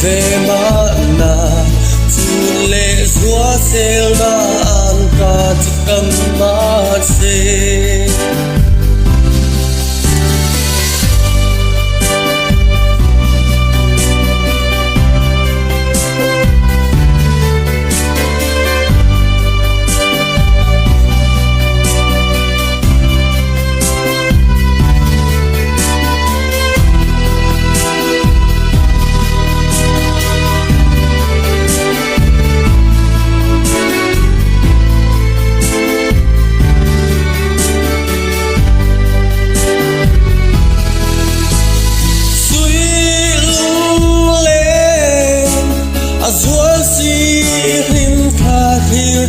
về mà na chu lệ xóa sel na an ca chỉ cầm mà se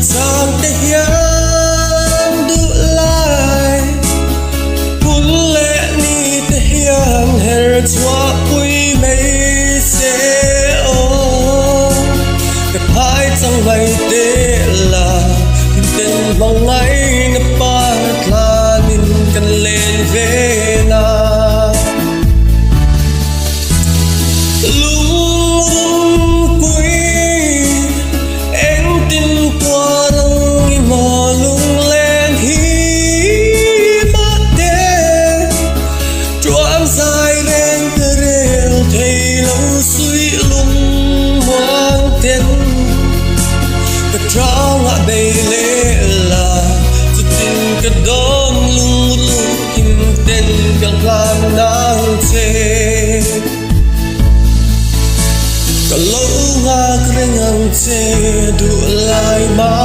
sang te hian du lai pun le ni te hian her chua pui mei se o te phai chang vai te la ten bang ngai na pa tla nin kan len ve na trao ngã đầy lệ là chút tình cả đón lung lung kim tên càng làm nang chê cả lâu ngã kêu ngang chê đủ lại mà